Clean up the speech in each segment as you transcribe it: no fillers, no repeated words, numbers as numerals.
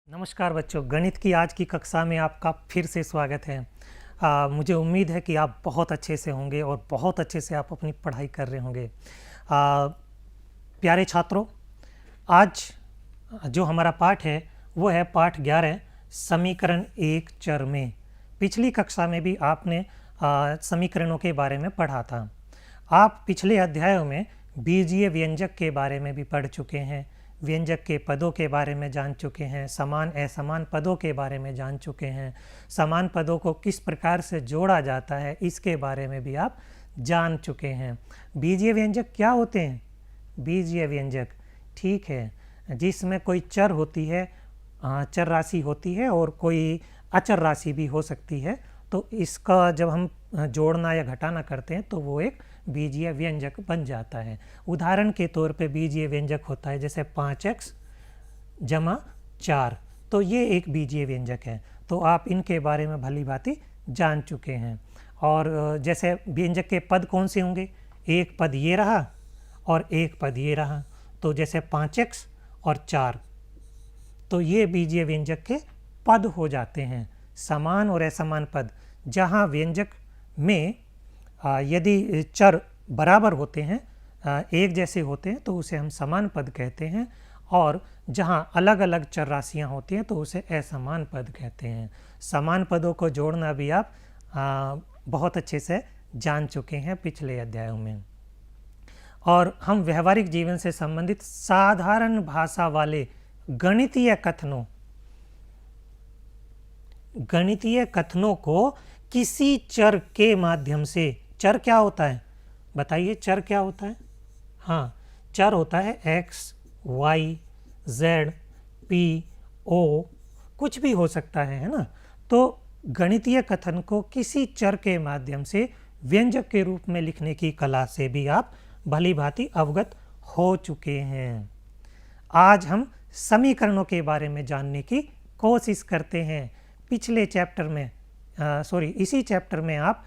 नमस्कार बच्चों, गणित की आज की कक्षा में आपका फिर से स्वागत है। मुझे उम्मीद है कि आप बहुत अच्छे से होंगे और बहुत अच्छे से आप अपनी पढ़ाई कर रहे होंगे। प्यारे छात्रों, आज जो हमारा पाठ है वो है पाठ 11 समीकरण एक चर में। पिछली कक्षा में भी आपने समीकरणों के बारे में पढ़ा था। आप पिछले अध्यायों में बीजीय व्यंजक के बारे में भी पढ़ चुके हैं, व्यंजक के पदों के बारे में जान चुके हैं, समान असमान पदों के बारे में जान चुके हैं, समान पदों को किस प्रकार से जोड़ा जाता है इसके बारे में भी आप जान चुके हैं। बीजीय व्यंजक क्या होते हैं? बीजीय व्यंजक, ठीक है, जिसमें कोई चर होती है, चर राशि होती है और कोई अचर राशि भी हो सकती है, तो इसका जब हम जोड़ना या घटाना करते हैं तो वो एक बीजीय व्यंजक बन जाता है। उदाहरण के तौर पे बीजीय व्यंजक होता है जैसे 5x जमा 4, तो ये एक बीजीय व्यंजक है। तो आप इनके बारे में भली भांति जान चुके हैं। और जैसे व्यंजक के पद कौन से होंगे, एक पद ये रहा और एक पद ये रहा, तो जैसे 5x और 4, तो ये बीजीय व्यंजक के पद हो जाते हैं। समान और असमान पद, जहाँ व्यंजक में यदि चर बराबर होते हैं, एक जैसे होते हैं, तो उसे हम समान पद कहते हैं, और जहाँ अलग अलग चर राशियाँ होती हैं तो उसे असमान पद कहते हैं। समान पदों को जोड़ना भी आप बहुत अच्छे से जान चुके हैं पिछले अध्यायों में। और हम व्यवहारिक जीवन से संबंधित साधारण भाषा वाले गणितीय कथनों को किसी चर के माध्यम से, चर क्या होता है बताइए, चर क्या होता है? हाँ, चर होता है x, y, z, p, o, कुछ भी हो सकता है ना। तो गणितीय कथन को किसी चर के माध्यम से व्यंजक के रूप में लिखने की कला से भी आप भली भांति अवगत हो चुके हैं। आज हम समीकरणों के बारे में जानने की कोशिश करते हैं। पिछले चैप्टर में इसी चैप्टर में आप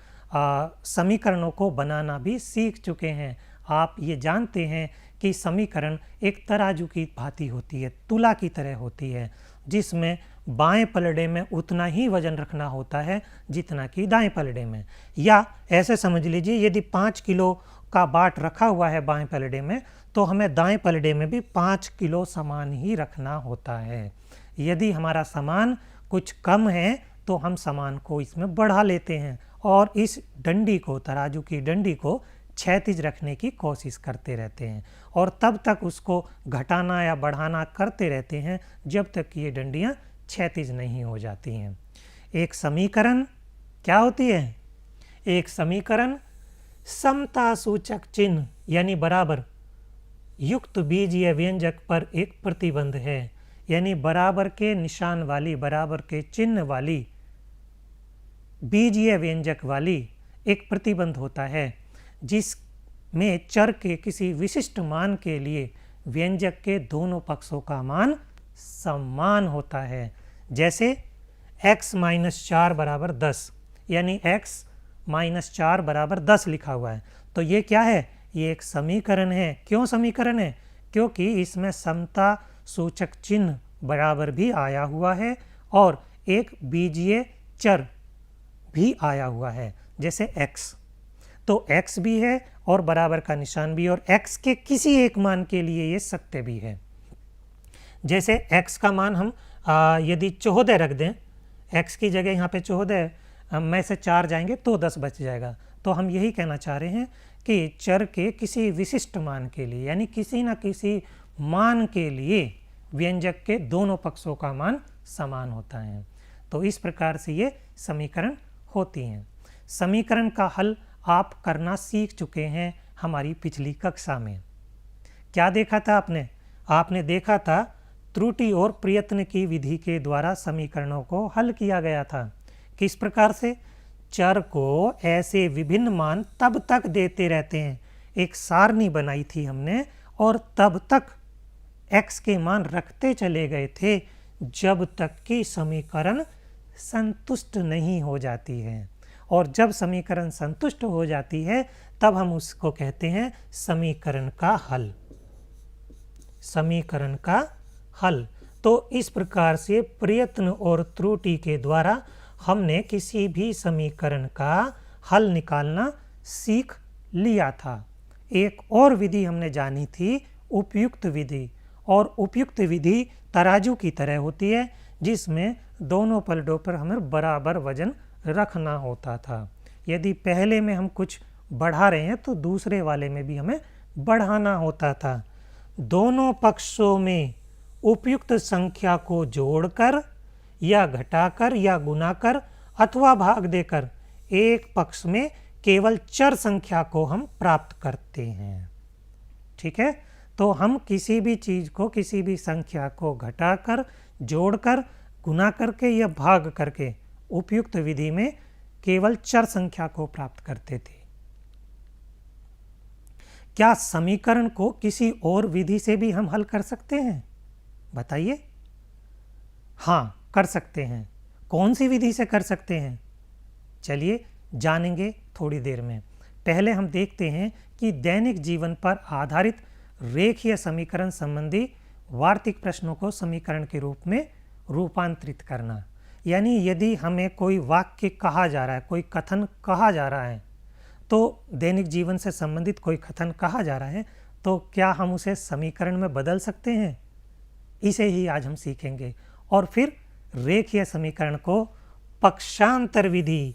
समीकरणों को बनाना भी सीख चुके हैं। आप ये जानते हैं कि समीकरण एक तराजू की भांति होती है, तुला की तरह होती है, जिसमें बाएं पलड़े में उतना ही वजन रखना होता है जितना कि दाएं पलड़े में। या ऐसे समझ लीजिए, यदि 5 किलो का बाट रखा हुआ है बाएं पलड़े में, तो हमें दाएं पलड़े में भी 5 किलो सामान ही रखना होता है। यदि हमारा सामान कुछ कम है तो हम सामान को इसमें बढ़ा लेते हैं और इस डंडी को, तराजू की डंडी को क्षैतिज रखने की कोशिश करते रहते हैं, और तब तक उसको घटाना या बढ़ाना करते रहते हैं जब तक कि ये डंडियाँ क्षैतिज नहीं हो जाती हैं। एक समीकरण क्या होती है? एक समीकरण समता सूचक चिन्ह यानी बराबर युक्त बीजीय व्यंजक पर एक प्रतिबंध है, यानी बराबर के निशान वाली, बराबर के चिन्ह वाली बीजीय व्यंजक वाली एक प्रतिबंध होता है, जिसमें चर के किसी विशिष्ट मान के लिए व्यंजक के दोनों पक्षों का मान समान होता है। जैसे x - 4 बराबर 10, यानी x - 4 बराबर 10 लिखा हुआ है, तो ये क्या है? ये एक समीकरण है। क्यों समीकरण है? क्योंकि इसमें समता सूचक चिन्ह बराबर भी आया हुआ है और एक बीजीय चर भी आया हुआ है, जैसे x। तो x भी है और बराबर का निशान भी, और x के किसी एक मान के लिए ये सत्य भी है। जैसे x का मान हम यदि 14 रख दें, x की जगह यहाँ पे 14 में से 4 जाएंगे तो 10 बच जाएगा। तो हम यही कहना चाह रहे हैं कि चर के किसी विशिष्ट मान के लिए, यानी किसी न किसी मान के लिए व्यंजक के दोनों पक्षों का मान समान होता है। तो इस प्रकार से ये समीकरण होती हैं। समीकरण का हल आप करना सीख चुके हैं हमारी पिछली कक्षा में। क्या देखा था आपने? आपने देखा था त्रुटि और प्रयत्न की विधि के द्वारा समीकरणों को हल किया गया था। किस प्रकार से? चर को ऐसे विभिन्न मान तब तक देते रहते हैं, एक सारणी बनाई थी हमने, और तब तक x के मान रखते चले गए थे जब तक कि समीकरण संतुष्ट नहीं हो जाती है। और जब समीकरण संतुष्ट हो जाती है तब हम उसको कहते हैं समीकरण का हल। समीकरण का हल। तो इस प्रकार से प्रयत्न और त्रुटि के द्वारा हमने किसी भी समीकरण का हल निकालना सीख लिया था। एक और विधि हमने जानी थी, उपयुक्त विधि। और उपयुक्त विधि तराजू की तरह होती है, जिसमें दोनों पलटों पर हमें बराबर वजन रखना होता था। यदि पहले में हम कुछ बढ़ा रहे हैं तो दूसरे वाले में भी हमें बढ़ाना होता था। दोनों पक्षों में उपयुक्त संख्या को जोड़कर या घटाकर या गुणाकर अथवा भाग देकर एक पक्ष में केवल चर संख्या को हम प्राप्त करते हैं। ठीक है, तो हम किसी भी चीज को, किसी भी संख्या को घटाकर, जोड़कर, गुना करके या भाग करके उपयुक्त विधि में केवल चर संख्या को प्राप्त करते थे। क्या समीकरण को किसी और विधि से भी हम हल कर सकते हैं? बताइए। हाँ, कर सकते हैं। कौन सी विधि से कर सकते हैं? चलिए जानेंगे थोड़ी देर में। पहले हम देखते हैं कि दैनिक जीवन पर आधारित रेखीय समीकरण संबंधी वार्तिक प्रश्नों को समीकरण के रूप में रूपांतरित करना। यानी यदि हमें कोई वाक्य कहा जा रहा है, कोई कथन कहा जा रहा है, तो दैनिक जीवन से संबंधित कोई कथन कहा जा रहा है, तो क्या हम उसे समीकरण में बदल सकते हैं? इसे ही आज हम सीखेंगे। और फिर रेखीय समीकरण को पक्षांतर विधि,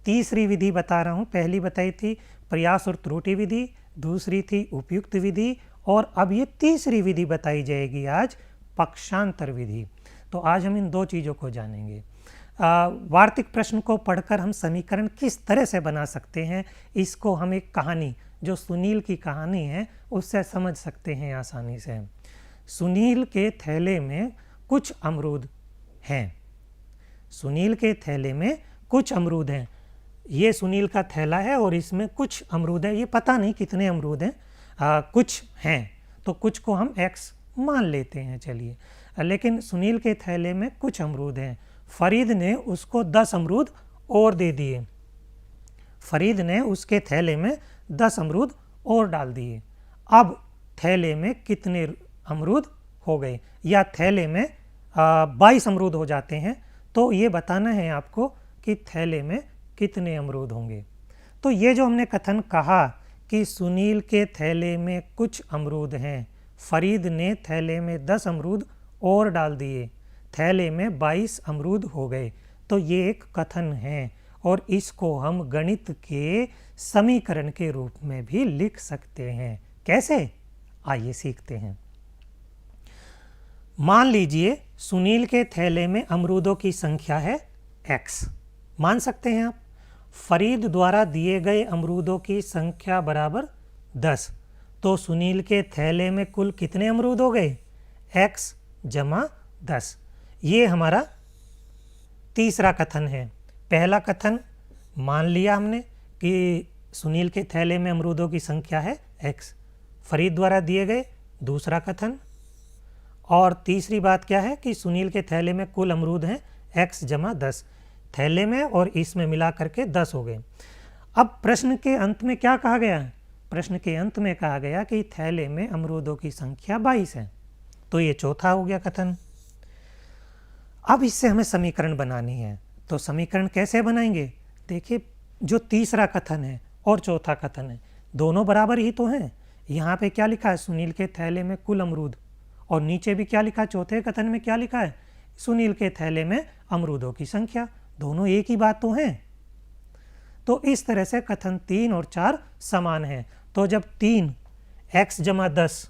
तीसरी विधि बता रहा हूँ। पहली बताई थी प्रयास और त्रुटि विधि, दूसरी थी उपयुक्त विधि, और अब ये तीसरी विधि बताई जाएगी आज, पक्षांतर विधि। तो आज हम इन दो चीज़ों को जानेंगे। वार्तिक प्रश्न को पढ़कर हम समीकरण किस तरह से बना सकते हैं, इसको हम एक कहानी, जो सुनील की कहानी है, उससे समझ सकते हैं आसानी से। सुनील के थैले में कुछ अमरूद हैं। सुनील के थैले में कुछ अमरूद हैं। ये सुनील का थैला है और इसमें कुछ अमरूद है। ये पता नहीं कितने अमरूद हैं, कुछ हैं, तो कुछ को हम x मान लेते हैं। चलिए, लेकिन सुनील के थैले में कुछ अमरूद हैं। फरीद ने उसको 10 अमरूद और दे दिए। फरीद ने उसके थैले में 10 अमरूद और डाल दिए। अब थैले में कितने अमरूद हो गए? या थैले में 22 अमरूद हो जाते हैं। तो ये बताना है आपको कि थैले में कितने अमरूद होंगे। तो ये जो हमने कथन कहा कि सुनील के थैले में कुछ अमरूद हैं, फरीद ने थैले में 10 अमरूद और डाल दिए, थैले में 22 अमरूद हो गए, तो ये एक कथन है और इसको हम गणित के समीकरण के रूप में भी लिख सकते हैं। कैसे? आइए सीखते हैं। मान लीजिए सुनील के थैले में अमरूदों की संख्या है x। मान सकते हैं आप। फरीद द्वारा दिए गए अमरूदों की संख्या बराबर 10। तो सुनील के थैले में कुल कितने अमरूद हो गए? x जमा 10। ये हमारा तीसरा कथन है। पहला कथन मान लिया हमने कि सुनील के थैले में अमरूदों की संख्या है x, फरीद द्वारा दिए गए दूसरा कथन, और तीसरी बात क्या है कि सुनील के थैले में कुल अमरूद हैं x जमा 10। थैले में और इसमें मिला करके 10 हो गए। अब प्रश्न के अंत में क्या कहा गया है? प्रश्न के अंत में कहा गया कि थैले में अमरूदों की संख्या 22 है। तो ये चौथा हो गया कथन। अब इससे हमें समीकरण बनानी है। तो समीकरण कैसे बनाएंगे? देखिए, जो तीसरा कथन है और चौथा कथन है, दोनों बराबर ही तो हैं। यहाँ पे क्या लिखा है? सुनील के थैले में कुल अमरूद, और नीचे भी क्या लिखा है? चौथे कथन में क्या लिखा है? सुनील के थैले में अमरूदों की संख्या। दोनों एक ही बात तो हैं। तो इस तरह से कथन 3 और 4 समान हैं। तो जब 3 x जमा 10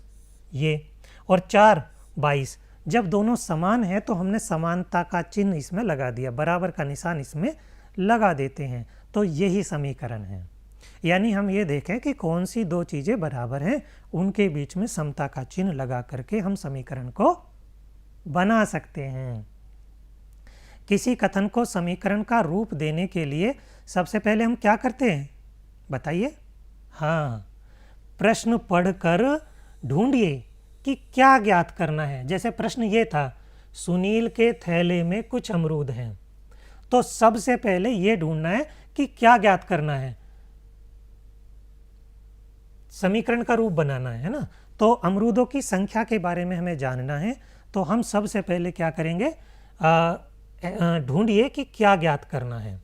ये और 4 22, जब दोनों समान हैं तो हमने समानता का चिन्ह इसमें लगा दिया, बराबर का निशान इसमें लगा देते हैं। तो यही समीकरण है। यानी हम ये देखें कि कौन सी दो चीज़ें बराबर हैं, उनके बीच में समता का चिन्ह लगा करके हम समीकरण को बना सकते हैं। किसी कथन को समीकरण का रूप देने के लिए सबसे पहले हम क्या करते हैं? बताइए। हाँ, प्रश्न पढ़कर ढूंढिए कि क्या ज्ञात करना है। जैसे प्रश्न ये था, सुनील के थैले में कुछ अमरूद हैं, तो सबसे पहले ये ढूंढना है कि क्या ज्ञात करना है। समीकरण का रूप बनाना है ना। तो अमरूदों की संख्या के बारे में हमें जानना है। तो हम सबसे पहले क्या करेंगे, ढूंढिए कि क्या ज्ञात करना है।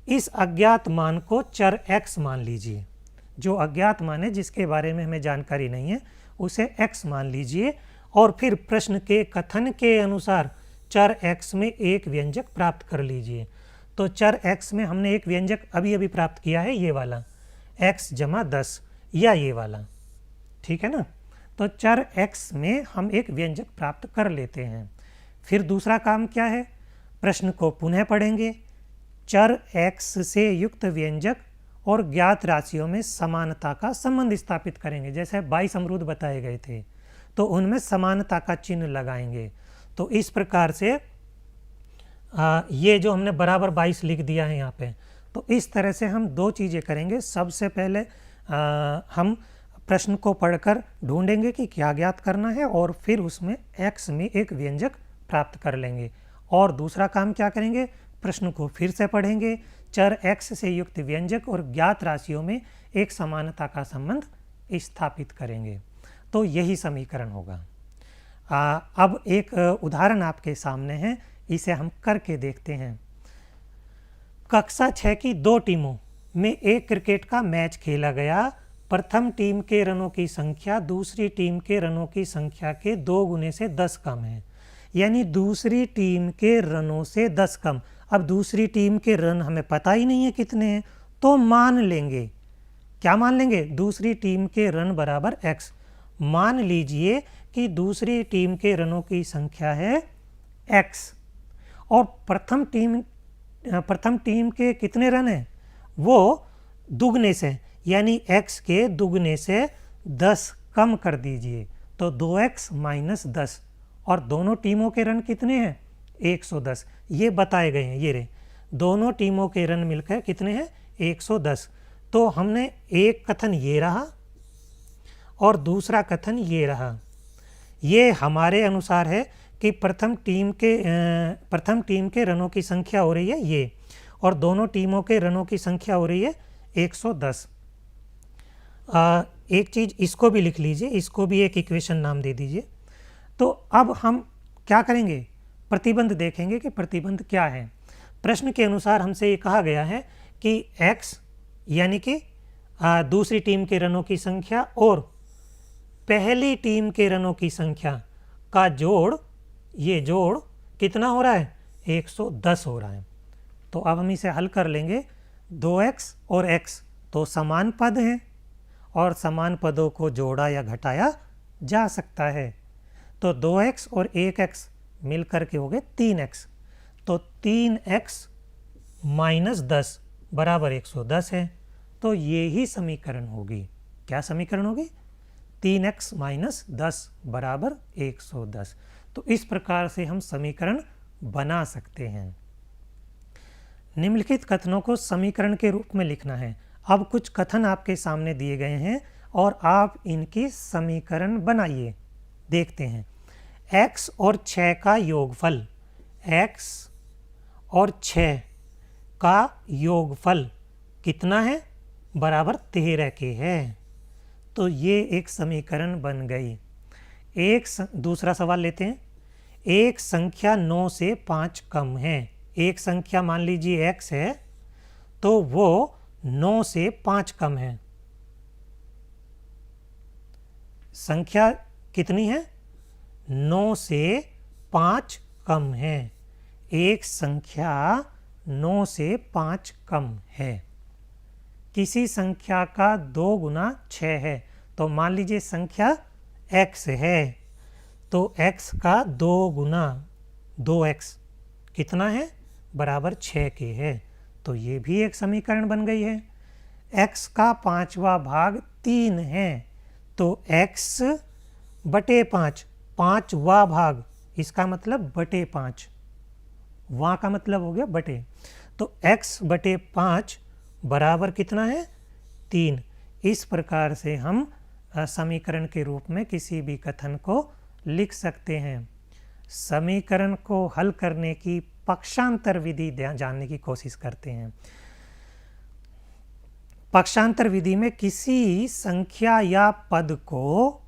इस अज्ञात मान को चर x मान लीजिए। जो अज्ञात मान है जिसके बारे में हमें जानकारी नहीं है उसे x मान लीजिए, और फिर प्रश्न के कथन के अनुसार चर x में एक व्यंजक प्राप्त कर लीजिए। तो चर x में हमने एक व्यंजक अभी अभी प्राप्त किया है, ये वाला x जमा 10 या ये वाला, ठीक है ना। तो चर x में हम एक व्यंजक प्राप्त कर लेते हैं। फिर दूसरा काम क्या है, प्रश्न को पुनः पढ़ेंगे, चर x से युक्त व्यंजक और ज्ञात राशियों में समानता का संबंध स्थापित करेंगे। जैसे 22 अमरूद बताए गए थे तो उनमें समानता का चिन्ह लगाएंगे। तो इस प्रकार से ये जो हमने बराबर 22 लिख दिया है यहाँ पे, तो इस तरह से हम दो चीज़ें करेंगे। सबसे पहले हम प्रश्न को पढ़कर ढूंढेंगे कि क्या ज्ञात करना है, और फिर उसमें x में एक व्यंजक प्राप्त कर लेंगे। और दूसरा काम क्या करेंगे, प्रश्न को फिर से पढ़ेंगे, चर x से युक्त व्यंजक और ज्ञात राशियों में एक समानता का संबंध स्थापित करेंगे। तो यही समीकरण होगा। अब एक उदाहरण आपके सामने है, इसे हम करके देखते हैं। कक्षा 6 की 2 टीमों में एक क्रिकेट का मैच खेला गया। प्रथम टीम के रनों की संख्या दूसरी टीम के रनों की संख्या के 2 गुने से 10 कम है, यानी दूसरी टीम के रनों से 10 कम। अब दूसरी टीम के रन हमें पता ही नहीं है कितने हैं, तो मान लेंगे, क्या मान लेंगे, दूसरी टीम के रन बराबर x। मान लीजिए कि दूसरी टीम के रनों की संख्या है x और प्रथम टीम के कितने रन हैं, वो दुगने से, यानी x के दुगने से 10 कम कर दीजिए, तो 2x माइनस 10। और दोनों टीमों के रन कितने हैं, 110, ये बताए गए हैं। ये रहे दोनों टीमों के रन मिलकर कितने हैं, 110। तो हमने एक कथन ये रहा और दूसरा कथन ये रहा। ये हमारे अनुसार है कि प्रथम टीम के रनों की संख्या हो रही है ये, और दोनों टीमों के रनों की संख्या हो रही है 110। एक चीज़ इसको भी लिख लीजिए, इसको भी एक इक्वेशन नाम दे दीजिए। तो अब हम क्या करेंगे, प्रतिबंध देखेंगे कि प्रतिबंध क्या है। प्रश्न के अनुसार हमसे ये कहा गया है कि x यानी कि दूसरी टीम के रनों की संख्या और पहली टीम के रनों की संख्या का जोड़, ये जोड़ कितना हो रहा है, 110 हो रहा है। तो अब हम इसे हल कर लेंगे। 2x और x तो समान पद हैं और समान पदों को जोड़ा या घटाया जा सकता है। तो 2x और 1x मिलकर के हो गए 3x। तो 3x माइनस 10 बराबर 110 है। तो ये ही समीकरण होगी। क्या समीकरण होगी, 3x माइनस 10 बराबर 110। तो इस प्रकार से हम समीकरण बना सकते हैं। निम्नलिखित कथनों को समीकरण के रूप में लिखना है। अब कुछ कथन आपके सामने दिए गए हैं और आप इनकी समीकरण बनाइए। देखते हैं, x और 6 का योगफल, x और 6 का योगफल कितना है, बराबर 13 के है। तो ये एक समीकरण बन गई। दूसरा सवाल लेते हैं। एक संख्या 9 से 5 कम है। एक संख्या मान लीजिए x है, तो वो 9 से 5 कम है। संख्या कितनी है, 9 से 5 कम है। एक संख्या 9 से 5 कम है। किसी संख्या का 2 गुना 6 है। तो मान लीजिए संख्या x है, तो x का 2 गुना 2x कितना है, बराबर 6 के है। तो ये भी एक समीकरण बन गई है। x का 5वां भाग 3 है, तो x बटे 5, 5वां भाग, इसका मतलब बटे 5, वहाँ का मतलब हो गया बटे। तो x बटे 5 बराबर कितना है, 3। इस प्रकार से हम समीकरण के रूप में किसी भी कथन को लिख सकते हैं। समीकरण को हल करने की पक्षांतर विधि जानने की कोशिश करते हैं। पक्षांतर विधि में किसी संख्या या पद को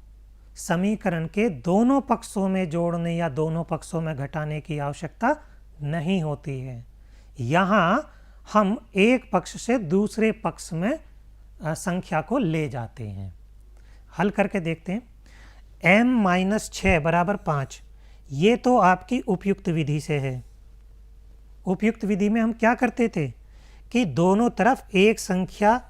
समीकरण के दोनों पक्षों में जोड़ने या दोनों पक्षों में घटाने की आवश्यकता नहीं होती है। यहाँ हम एक पक्ष से दूसरे पक्ष में संख्या को ले जाते हैं। हल करके देखते हैं। m-6 बराबर 5, ये तो आपकी उपयुक्त विधि से है। उपयुक्त विधि में हम क्या करते थे कि दोनों तरफ एक संख्या,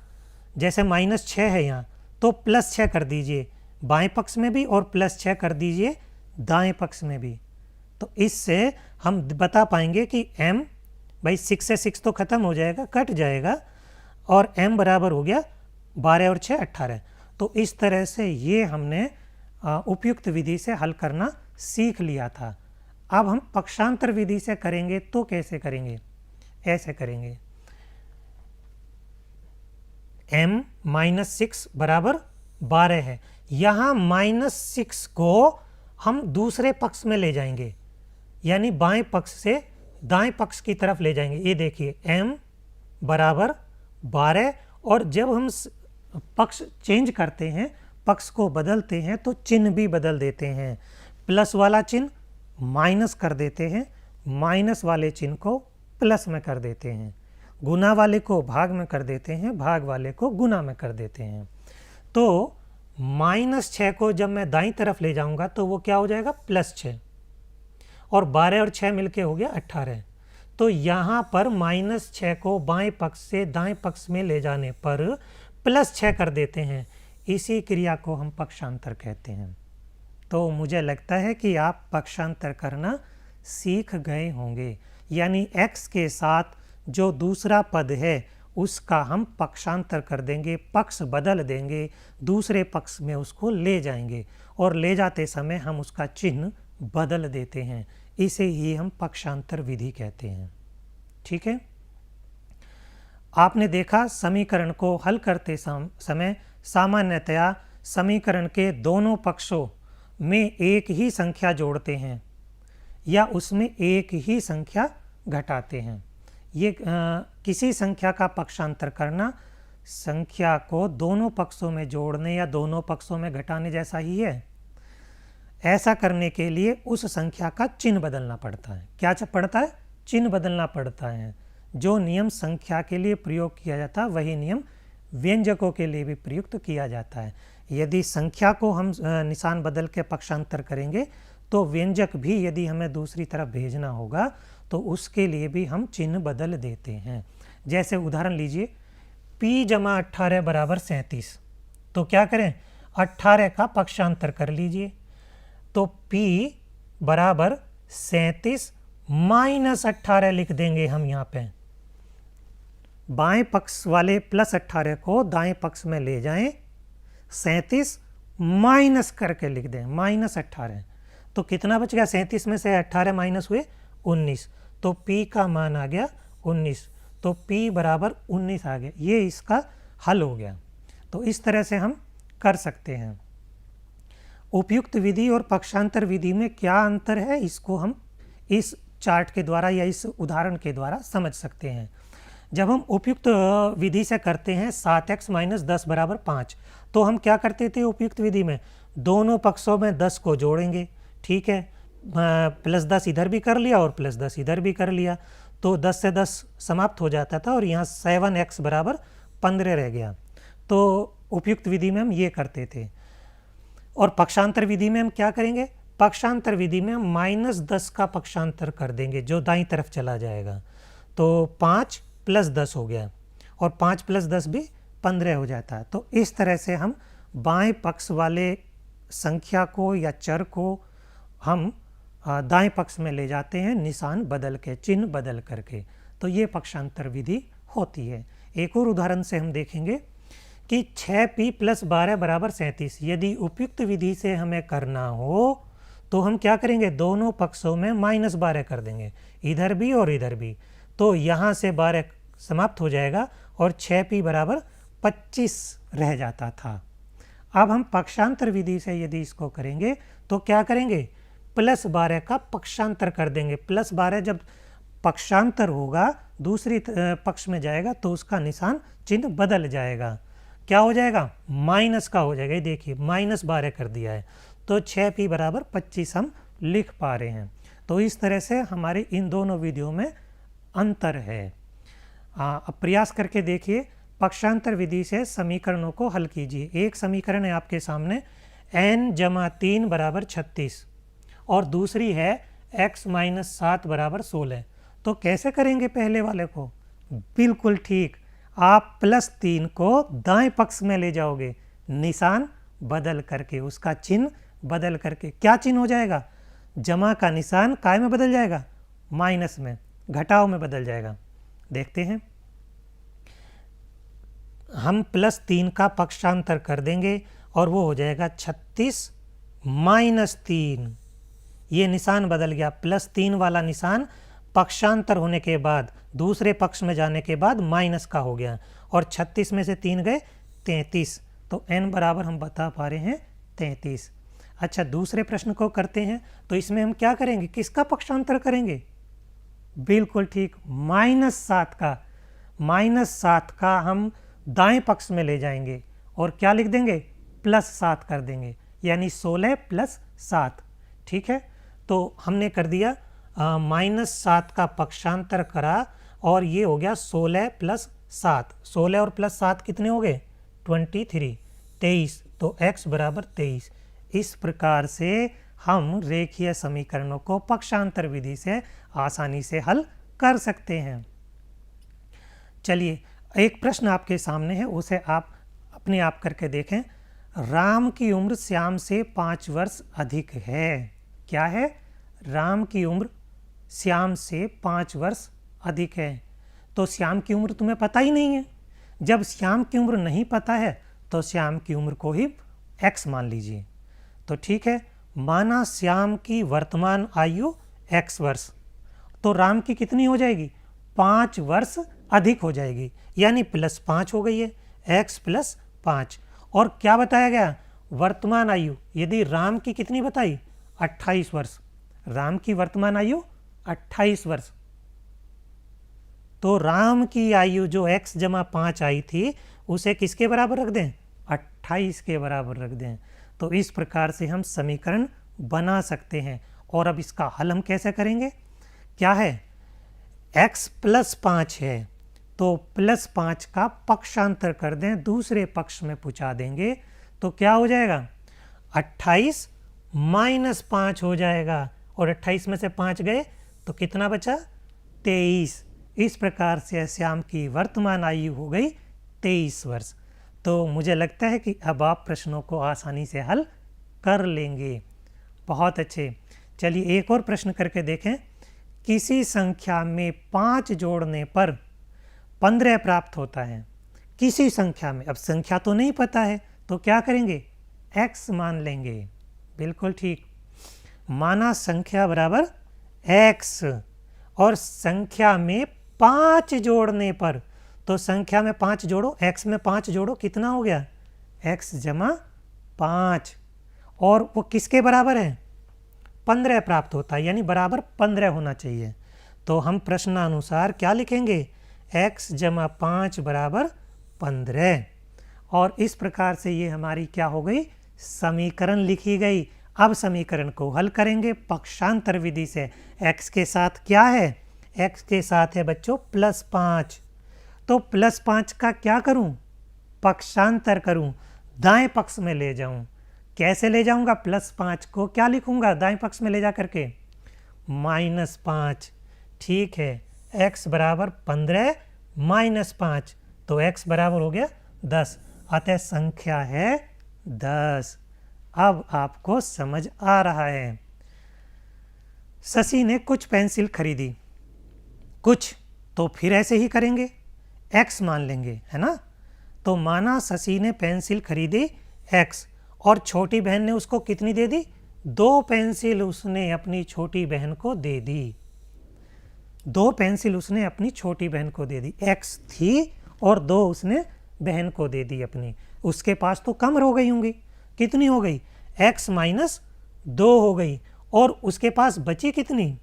जैसे -6 है यहाँ, तो +6 कर दीजिए बाएं पक्ष में भी और +6 कर दीजिए दाएं पक्ष में भी। तो इससे हम बता पाएंगे कि m, भाई 6 से 6 तो ख़त्म हो जाएगा, कट जाएगा, और m बराबर हो गया 12 और 6 18। तो इस तरह से ये हमने उपयुक्त विधि से हल करना सीख लिया था। अब हम पक्षांतर विधि से करेंगे तो कैसे करेंगे? ऐसे करेंगे, m-6 बराबर 12 है। यहाँ -6 को हम दूसरे पक्ष में ले जाएंगे, यानी बाएं पक्ष से दाएं पक्ष की तरफ ले जाएंगे। ये देखिए m बराबर 12, और जब हम पक्ष चेंज करते हैं, पक्ष को बदलते हैं, तो चिन्ह भी बदल देते हैं। प्लस वाला चिन्ह माइनस कर देते हैं, माइनस वाले चिन्ह को प्लस में कर देते हैं, गुना वाले को भाग में कर देते हैं, भाग वाले को गुना में कर देते हैं। तो -6 को जब मैं दाईं तरफ ले जाऊंगा तो वो क्या हो जाएगा? +6, और 12 और 6 मिलके हो गया 18। तो यहाँ पर -6 को बाएं पक्ष से दाएं पक्ष में ले जाने पर +6 कर देते हैं। इसी क्रिया को हम पक्षांतर कहते हैं। तो मुझे लगता है कि आप पक्षांतर करना सीख गए होंगे, यानी x के साथ जो दूसरा पद है उसका हम पक्षांतर कर देंगे, पक्ष बदल देंगे, दूसरे पक्ष में उसको ले जाएंगे, और ले जाते समय हम उसका चिन्ह बदल देते हैं। इसे ही हम पक्षांतर विधि कहते हैं। ठीक है, आपने देखा समीकरण को हल करते समय सामान्यतया समीकरण के दोनों पक्षों में एक ही संख्या जोड़ते हैं या उसमें एक ही संख्या घटाते हैं। ये किसी संख्या का पक्षांतर करना संख्या को दोनों पक्षों में जोड़ने या दोनों पक्षों में घटाने जैसा ही है। ऐसा करने के लिए उस संख्या का चिन्ह बदलना पड़ता है। क्या पड़ता है? चिन्ह बदलना पड़ता है। जो नियम संख्या के लिए प्रयोग किया जाता है वही नियम व्यंजकों के लिए भी प्रयुक्त किया जाता है। यदि संख्या को हम निशान बदल के पक्षांतर करेंगे तो व्यंजक भी यदि हमें दूसरी तरफ भेजना होगा तो उसके लिए भी हम चिन्ह बदल देते हैं। जैसे उदाहरण लीजिए, p जमा 18 बराबर 37। तो क्या करें? 18 का पक्षांतर कर लीजिए। तो p बराबर 37 माइनस 18 लिख देंगे हम यहाँ पे। बाएं पक्ष वाले +18 को दाएं पक्ष में ले जाएं, 37 माइनस करके लिख दें, -18। तो कितना बच गया? 37 में से 18 माइनस हुए 19, तो p का मान आ गया 19। तो p बराबर 19 आ गया। ये इसका हल हो गया। तो इस तरह से हम कर सकते हैं। उपयुक्त विधि और पक्षांतर विधि में क्या अंतर है, इसको हम इस चार्ट के द्वारा या इस उदाहरण के द्वारा समझ सकते हैं। जब हम उपयुक्त विधि से करते हैं 7x - 10 बराबर 5, तो हम क्या करते थे उपयुक्त विधि में? दोनों पक्षों में 10 को जोड़ेंगे। ठीक है, +10 इधर भी कर लिया और +10 इधर भी कर लिया, तो 10 से 10 समाप्त हो जाता था और यहाँ 7x बराबर 15 रह गया। तो उपयुक्त विधि में हम ये करते थे। और पक्षांतर विधि में हम क्या करेंगे? पक्षांतर विधि में हम -10 का पक्षांतर कर देंगे जो दाईं तरफ चला जाएगा। तो 5 + 10 हो गया, और 5 + 10 भी 15 हो जाता है। तो इस तरह से हम बाएं पक्ष वाले संख्या को या चर को हम दाएं पक्ष में ले जाते हैं, निशान बदल के, चिन्ह बदल करके। तो ये पक्षांतर विधि होती है। एक और उदाहरण से हम देखेंगे कि 6p + 12 बराबर 37। यदि उपयुक्त विधि से हमें करना हो तो हम क्या करेंगे? दोनों पक्षों में -12 कर देंगे, इधर भी और इधर भी। तो यहाँ से 12 समाप्त हो जाएगा और 6p बराबर 25 रह जाता था। अब हम पक्षांतर विधि से यदि इसको करेंगे तो क्या करेंगे? +12 का पक्षांतर कर देंगे। +12 जब पक्षांतर होगा, दूसरी पक्ष में जाएगा तो उसका निशान चिन्ह बदल जाएगा। क्या हो जाएगा? माइनस का हो जाएगा। ये देखिए -12 कर दिया है, तो 6p बराबर 25 हम लिख पा रहे हैं। तो इस तरह से हमारे इन दोनों विधियों में अंतर है। अब प्रयास करके देखिए, पक्षांतर विधि से समीकरणों को हल कीजिए। एक समीकरण है आपके सामने n जमा 3 बराबर 36 और दूसरी है x माइनस 7 बराबर 16। तो कैसे करेंगे पहले वाले को? बिल्कुल ठीक, आप +3 को दाएं पक्ष में ले जाओगे, निशान बदल करके, उसका चिन्ह बदल करके। क्या चिन्ह हो जाएगा? जमा का निशान काय में बदल जाएगा? माइनस में, घटाव में बदल जाएगा। देखते हैं, हम +3 का पक्षांतर कर देंगे और वो हो जाएगा 36 माइनस 3। ये निशान बदल गया, +3 वाला निशान पक्षांतर होने के बाद दूसरे पक्ष में जाने के बाद माइनस का हो गया और 36 में से 3 गए 33। तो n बराबर हम बता पा रहे हैं 33। अच्छा, दूसरे प्रश्न को करते हैं। तो इसमें हम क्या करेंगे? किसका पक्षांतर करेंगे? बिल्कुल ठीक, -7 का। -7 का हम दाएं पक्ष में ले जाएंगे और क्या लिख देंगे? +7 कर देंगे, यानी 16 + 7। ठीक है, तो हमने कर दिया -7 का पक्षांतर करा और ये हो गया 16 + 7। 16 और +7 कितने हो गए? 23। तो x बराबर 23। इस प्रकार से हम रेखीय समीकरणों को पक्षांतर विधि से आसानी से हल कर सकते हैं। चलिए, एक प्रश्न आपके सामने है, उसे आप अपने आप करके देखें। राम की उम्र श्याम से 5 वर्ष अधिक है। क्या है? राम की उम्र श्याम से 5 वर्ष अधिक है। तो श्याम की उम्र तुम्हें पता ही नहीं है। जब श्याम की उम्र नहीं पता है तो श्याम की उम्र को ही x मान लीजिए। तो ठीक है, माना श्याम की वर्तमान आयु x वर्ष, तो राम की कितनी हो जाएगी? 5 वर्ष अधिक हो जाएगी, यानी +5 हो गई है, x + 5। और क्या बताया गया? वर्तमान आयु। यदि राम की कितनी बताई? 28 वर्ष। राम की वर्तमान आयु 28 वर्ष। तो राम की आयु जो x जमा 5 आई थी, उसे किसके बराबर रख दें? 28 के बराबर रख दें। तो इस प्रकार से हम समीकरण बना सकते हैं। और अब इसका हल हम कैसे करेंगे? क्या है? x + 5 है, तो +5 का पक्षांतर कर दें, दूसरे पक्ष में पहुँचा देंगे, तो क्या हो जाएगा? 28 - 5 हो जाएगा और 28 में से 5 गए तो कितना बचा? 23। इस प्रकार से श्याम की वर्तमान आयु हो गई 23 वर्ष। तो मुझे लगता है कि अब आप प्रश्नों को आसानी से हल कर लेंगे। बहुत अच्छे। चलिए, एक और प्रश्न करके देखें। किसी संख्या में 5 जोड़ने पर 15 प्राप्त होता है। किसी संख्या में, अब संख्या तो नहीं पता है, तो क्या करेंगे? x मान लेंगे। बिल्कुल ठीक, माना संख्या बराबर x और संख्या में 5 जोड़ने पर, तो संख्या में 5 जोड़ो, x में 5 जोड़ो, कितना हो गया? x जमा 5। और वो किसके बराबर है? 15 प्राप्त होता है, यानी बराबर 15 होना चाहिए। तो हम प्रश्नानुसार क्या लिखेंगे? x जमा 5 बराबर 15। और इस प्रकार से ये हमारी क्या हो गई? समीकरण लिखी गई। अब समीकरण को हल करेंगे पक्षांतर विधि से। x के साथ क्या है? x के साथ है बच्चों +5। तो +5 का क्या करूं? पक्षांतर करूं, दाएं पक्ष में ले जाऊं। कैसे ले जाऊंगा? +5 को क्या लिखूंगा दाएं पक्ष में ले जा करके? -5। ठीक है, x बराबर 15 - 5, तो x बराबर हो गया 10। अतः संख्या है 10। अब आपको समझ आ रहा है। शशि ने कुछ पेंसिल खरीदी, कुछ, तो फिर ऐसे ही करेंगे, x मान लेंगे, है ना। तो माना शशि ने पेंसिल खरीदी x और छोटी बहन ने उसको कितनी दे दी? 2 पेंसिल उसने अपनी छोटी बहन को दे दी। 2 पेंसिल उसने अपनी छोटी बहन को दे दी। x थी और 2 उसने बहन को दे दी अपनी। उसके पास तो कम हो गई होंगी। कितनी हो गई? x - 2 हो गई। और उसके पास बची कितनी?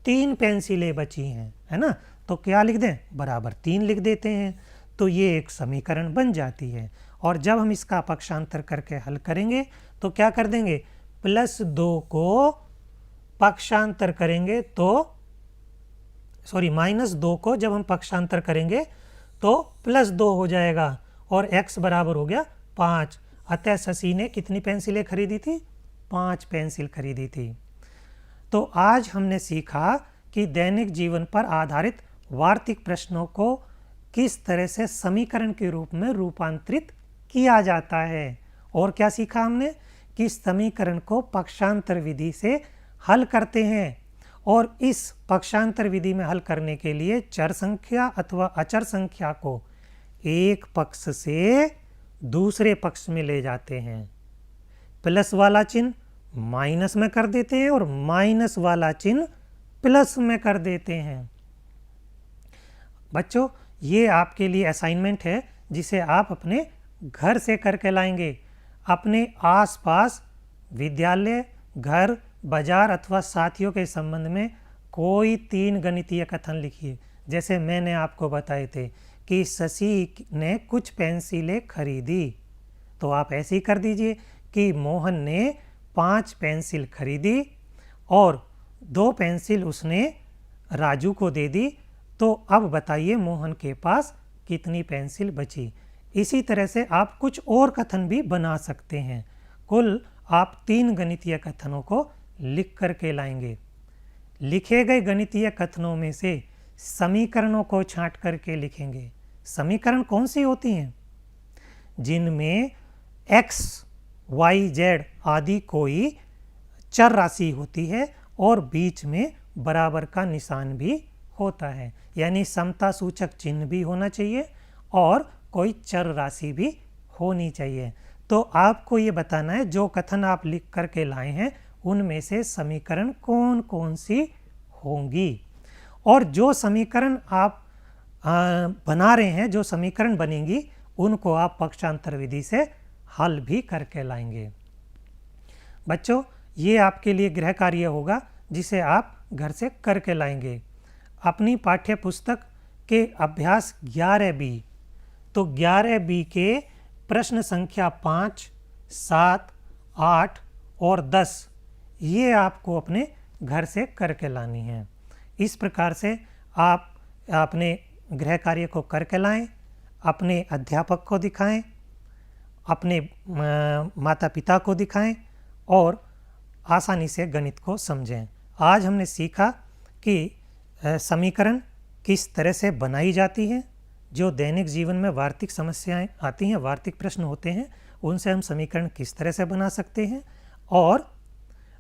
3 पेंसिलें बची हैं, है ना। तो क्या लिख दें? बराबर 3 लिख देते हैं। तो ये एक समीकरण बन जाती है। और जब हम इसका पक्षांतर करके हल करेंगे तो क्या कर देंगे? +2 को पक्षांतर करेंगे तो -2 को जब हम पक्षांतर करेंगे तो +2 हो जाएगा और x बराबर हो गया 5। अतः शशि ने कितनी पेंसिलें खरीदी थी? 5 पेंसिल खरीदी थी। तो आज हमने सीखा कि दैनिक जीवन पर आधारित वार्तिक प्रश्नों को किस तरह से समीकरण के रूप में रूपांतरित किया जाता है। और क्या सीखा हमने? कि समीकरण को पक्षांतर विधि से हल करते हैं और इस पक्षांतर विधि में हल करने के लिए चर संख्या अथवा अचर संख्या को एक पक्ष से दूसरे पक्ष में ले जाते हैं। प्लस वाला चिन्ह माइनस में कर देते हैं और माइनस वाला चिन्ह प्लस में कर देते हैं। बच्चों, ये आपके लिए असाइनमेंट है जिसे आप अपने घर से करके लाएंगे। अपने आसपास विद्यालय, घर, बाजार अथवा साथियों के संबंध में कोई 3 गणितीय कथन लिखिए। जैसे मैंने आपको बताए थे कि शशि ने कुछ पेंसिलें खरीदी, तो आप ऐसे ही कर दीजिए कि मोहन ने 5 पेंसिल खरीदी और 2 पेंसिल उसने राजू को दे दी। तो अब बताइए मोहन के पास कितनी पेंसिल बची। इसी तरह से आप कुछ और कथन भी बना सकते हैं। कुल आप 3 गणितीय कथनों को लिख करके लाएंगे। लिखे गए गणितीय कथनों में से समीकरणों को छांट करके लिखेंगे। समीकरण कौन सी होती हैं? जिनमें x, y, z आदि कोई चर राशि होती है और बीच में बराबर का निशान भी होता है, यानी समता सूचक चिन्ह भी होना चाहिए और कोई चर राशि भी होनी चाहिए। तो आपको ये बताना है जो कथन आप लिख करके लाए हैं उनमें से समीकरण कौन कौन सी होंगी। और जो समीकरण आप बना रहे हैं, जो समीकरण बनेंगी, उनको आप पक्षांतर विधि से हल भी करके लाएंगे। बच्चों, ये आपके लिए गृह कार्य होगा जिसे आप घर से करके लाएंगे। अपनी पाठ्य पुस्तक के अभ्यास 11B, तो 11B के प्रश्न संख्या 5, 7, 8 और 10 ये आपको अपने घर से करके लानी है। इस प्रकार से आप अपने गृह कार्य को करके लाएं, अपने अध्यापक को दिखाएं, अपने माता पिता को दिखाएं और आसानी से गणित को समझें। आज हमने सीखा कि समीकरण किस तरह से बनाई जाती है। जो दैनिक जीवन में वार्तिक समस्याएं आती हैं, वार्तिक प्रश्न होते हैं, उनसे हम समीकरण किस तरह से बना सकते हैं और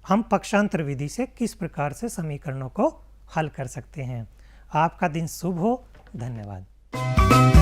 हम पक्षांतर विधि से किस प्रकार से समीकरणों को हल कर सकते हैं। आपका दिन शुभ हो। धन्यवाद।